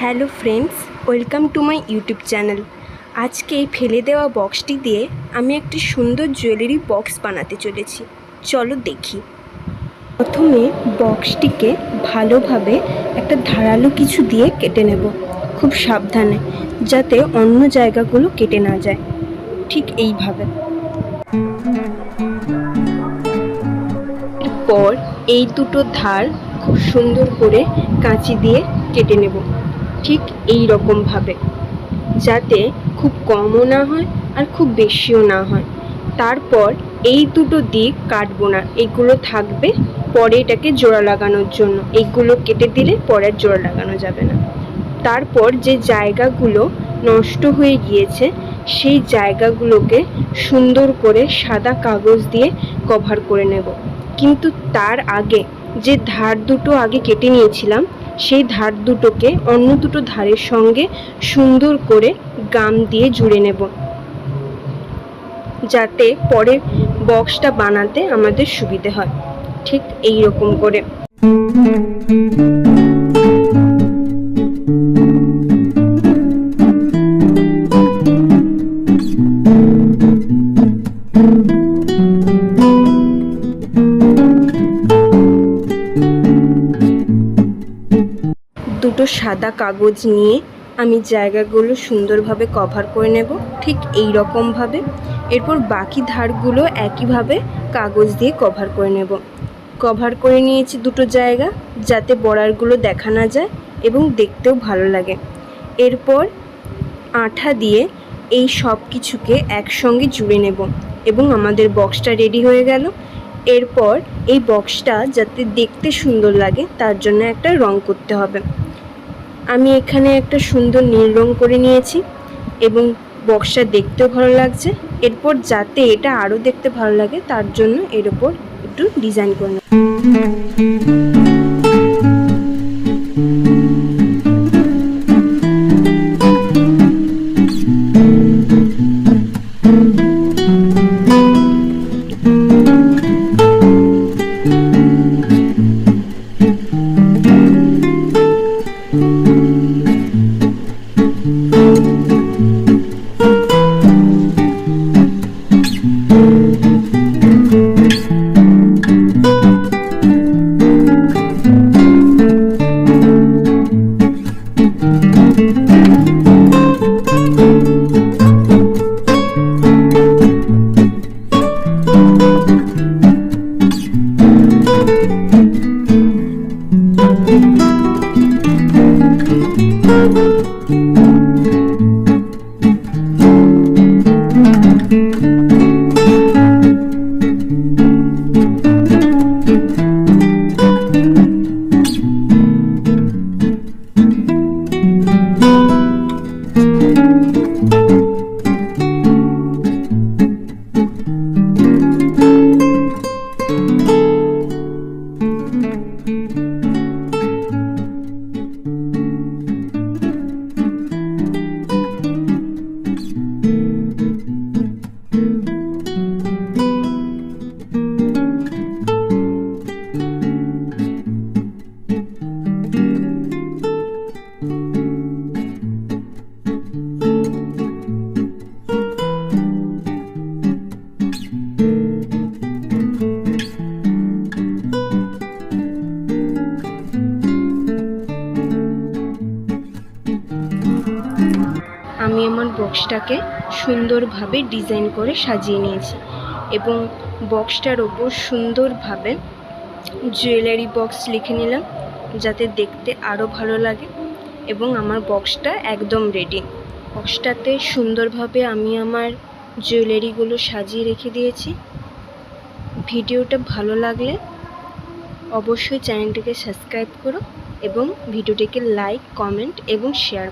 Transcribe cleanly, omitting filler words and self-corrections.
Hello friends, welcome to my YouTube channel. আজকে এই ফেলে দেওয়া বক্সটি দিয়ে আমি একটি সুন্দর জুয়েলারি বক্স বানাতে চলেছি। চলো দেখি। প্রথমে বক্সটিকে ভালোভাবে একটা ধারালো কিছু দিয়ে কেটে নেব, খুব সাবধানে, যাতে অন্য জায়গাগুলো কেটে না যায়। ঠিক এইভাবে। এরপর এই দুটো ধার খুব সুন্দর করে কাঁচি দিয়ে কেটে নেব, ঠিক এই রকমভাবে, যাতে খুব কমও না হয় আর খুব বেশিও না হয়। তারপর এই দুটো দিক কাটবো না, এগুলো থাকবে পরে এটাকে জোড়া লাগানোর জন্য। এইগুলো কেটে দিলে পরে জোড়া লাগানো যাবে না। তারপর যে জায়গাগুলো নষ্ট হয়ে গিয়েছে সেই জায়গাগুলোকে সুন্দর করে সাদা কাগজ দিয়ে কভার করে নেব। কিন্তু তার আগে যে ধার দুটো আগে কেটে নিয়েছিলাম সেই ধার দুটোকে অন্য দুটো ধারের সঙ্গে সুন্দর করে গাম দিয়ে জুড়ে নেব, যাতে পরে বক্সটা বানাতে আমাদের সুবিধে হয়। ঠিক এই রকম করে। দুটো সাদা কাগজ নিয়ে আমি জায়গাগুলো সুন্দরভাবে কভার করে নেব, ঠিক এই রকমভাবে। এরপর বাকি ধারগুলো একইভাবে কাগজ দিয়ে কভার করে নেব। কভার করে নিয়েছি দুটো জায়গা, যাতে বর্ডারগুলো দেখা না যায় এবং দেখতেও ভালো লাগে। এরপর আঠা দিয়ে এই সব কিছুকে একসঙ্গে জুড়ে নেব এবং আমাদের বক্সটা রেডি হয়ে গেল। এরপর এই বক্সটা যাতে দেখতে সুন্দর লাগে তার জন্য একটা রং করতে হবে। আমি এখানে একটা সুন্দর নীল রং করে নিয়েছি এবং বক্সটা দেখতেও ভালো লাগছে। এরপর যাতে এটা আরও দেখতে ভালো লাগে তার জন্য এর ওপর একটু ডিজাইন করে নেব। আমি আমার বক্সটাকে সুন্দরভাবে ডিজাইন করে সাজিয়ে নিয়েছি এবং বক্সটার ওপর সুন্দরভাবে জুয়েলারি বক্স লিখে নিলাম, যাতে দেখতে আরও ভালো লাগে। এবং আমার বক্সটা একদম রেডি। বক্সটাতে সুন্দরভাবে আমি আমার জুয়েলারিগুলো সাজিয়ে রেখে দিয়েছি। ভিডিওটা ভালো লাগলে অবশ্যই চ্যানেলটিকে সাবস্ক্রাইব করো এবং ভিডিওটিকে লাইক, কমেন্ট এবং শেয়ার